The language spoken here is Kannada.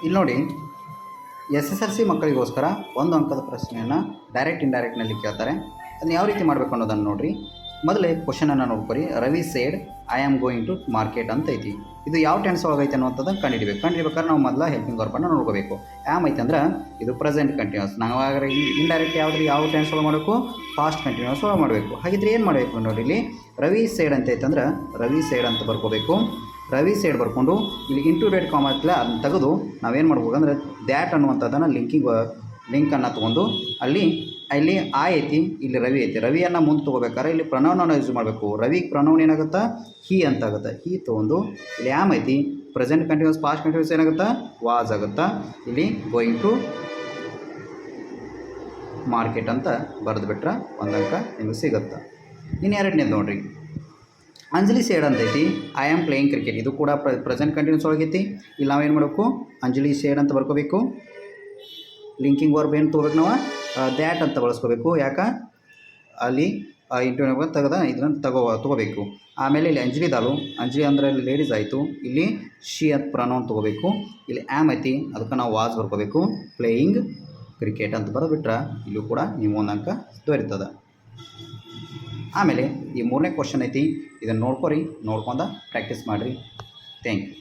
ಇಲ್ಲಿ ನೋಡಿ, SSLC ಮಕ್ಕಳಿಗೋಸ್ಕರ ಒಂದು ಅಂಕದ ಪ್ರಶ್ನೆಯನ್ನು ಡೈರೆಕ್ಟ್ ಇಂಡೈರೆಕ್ಟ್ನಲ್ಲಿ ಕೇಳ್ತಾರೆ. ಅದನ್ನು ಯಾವ ರೀತಿ ಮಾಡಬೇಕು ಅನ್ನೋದನ್ನು ನೋಡಿರಿ. ಮೊದಲೇ ಕ್ವಶನನ್ನು ನೋಡ್ಕೊರಿ. Ravi said I am going to market ಅಂತ ಐತಿ. ಇದು ಯಾವ ಟೆನ್ಸ್ ಒಳಗೆ ಐತೆ ಅನ್ನೋಂಥದ್ದನ್ನು ಕಂಡುಹಿಡಿಬೇಕಾದ್ರೆ ನಾವು ಮೊದಲ ಹೆಲ್ಪಿಂಗ್ ವರ್ಬನ್ನು ನೋಡ್ಕೋಬೇಕು. ಆಮ್ ಐತೆ ಅಂದ್ರೆ ಇದು ಪ್ರೆಸೆಂಟ್ ಕಂಟಿನ್ಯೂಸ್. ನಾವು ಇಂಡೈರೆಕ್ಟ್ ಯಾವ ಟೆನ್ಸ್ ಒಳಗೆ ಮಾಡಬೇಕು? ಪಾಸ್ಟ್ ಕಂಟಿನ್ಯೂಸ್ ಒಳಗೆ ಮಾಡಬೇಕು. ಹಾಗಿದ್ರೆ ಏನು ಮಾಡಬೇಕು ನೋಡಿ, ಇಲ್ಲಿ ರವಿ ಸೇಡ್ ಅಂತ ಐತಂದ್ರೆ ರವಿ ಸೇಡ್ ಅಂತ ಬರ್ಕೋಬೇಕು. ರವಿ ಸೈಡ್ ಬರ್ಕೊಂಡು ಇಲ್ಲಿ ಇಂಟುಡೇಟ್ ಕಾಮ ಐತಲ್ಲ, ಅದನ್ನ ತೆಗೆದು ನಾವೇನು ಮಾಡ್ಬೇಕು ಅಂದರೆ ದ್ಯಾಟ್ ಅನ್ನುವಂಥದ್ದನ್ನು ಲಿಂಕನ್ನು ತೊಗೊಂಡು ಅಲ್ಲಿ ಆಯ್ ಐತಿ, ಇಲ್ಲಿ ರವಿ ಐತಿ. ರವಿಯನ್ನು ಮುಂದೆ ತೊಗೋಬೇಕಾದ್ರೆ ಇಲ್ಲಿ ಪ್ರನೌನನ್ನು ಯೂಸ್ ಮಾಡಬೇಕು. ರವಿ ಪ್ರನೌನ್ ಏನಾಗುತ್ತೆ? ಹೀ ಅಂತ ಆಗುತ್ತೆ. ಹೀ ತೊಗೊಂಡು ಇಲ್ಲಿ ಆಮ್ ಐತಿ, ಪ್ರೆಸೆಂಟ್ ಕಂಟಿನ್ಯೂಸ್ ಪಾಸ್ಟ್ ಕಂಟಿನ್ಯೂಸ್ ಏನಾಗುತ್ತೆ? ವಾಸ್ ಆಗುತ್ತೆ. ಇಲ್ಲಿ ಗೋಯಿಂಗ್ ಟು ಮಾರ್ಕೆಟ್ ಅಂತ ಬರೆದು ಬಿಟ್ರೆ ಒಂದು ಅಂಕ ನಿಮಗೆ ಸಿಗುತ್ತೆ. ಇನ್ನು ಎರಡನೇದು ನೋಡಿರಿ, ಅಂಜಲಿ ಸೇಡ್ ಅಂತೈತಿ ಐ ಆಮ್ ಪ್ಲೇಯಿಂಗ್ ಕ್ರಿಕೆಟ್. ಇದು ಕೂಡ ಪ್ರೆಸೆಂಟ್ ಕಂಟಿನ್ಯೂಸ್ ಒಳಗೈತಿ. ಇಲ್ಲಿ ನಾವೇನು ಮಾಡಬೇಕು? ಅಂಜಲಿ ಸೇಡ್ ಅಂತ ಬರ್ಕೋಬೇಕು. ಲಿಂಕಿಂಗ್ ವರ್ಬ್ ಏನು ತೊಗೋಬೇಕು? ನಾವು ದ್ಯಾಟ್ ಅಂತ ಬಳಸ್ಕೋಬೇಕು. ಯಾಕೆ? ಅಲ್ಲಿ ಇಂಟು ತೆಗೆದ ಇದನ್ನು ತೊಗೋಬೇಕು. ಆಮೇಲೆ ಇಲ್ಲಿ ಅಂಜಲಿ ಅಂದರೆ ಇಲ್ಲಿ ಲೇಡೀಸ್ ಆಯಿತು. ಇಲ್ಲಿ ಶಿ ಅಂತ ಪ್ರನೌನ್ ತೊಗೋಬೇಕು. ಇಲ್ಲಿ ಆಮ್ ಐತಿ, ಅದಕ್ಕೆ ನಾವು ವಾಸ್ ಬರ್ಕೋಬೇಕು. ಪ್ಲೇಯಿಂಗ್ ಕ್ರಿಕೆಟ್ ಅಂತ ಬರೆದುಬಿಟ್ರೆ ಇಲ್ಲೂ ಕೂಡ ನೀವು ಒಂದು ಅಂಕ ದೊರೀತದೆ. ಆಮೇಲೆ ಈ ಮೂರನೇ ಕ್ವಶನ್ ಐತಿ, ಇದನ್ನು ನೋಡ್ಕೊಂಡು ಪ್ರಾಕ್ಟೀಸ್ ಮಾಡಿರಿ. Thank you.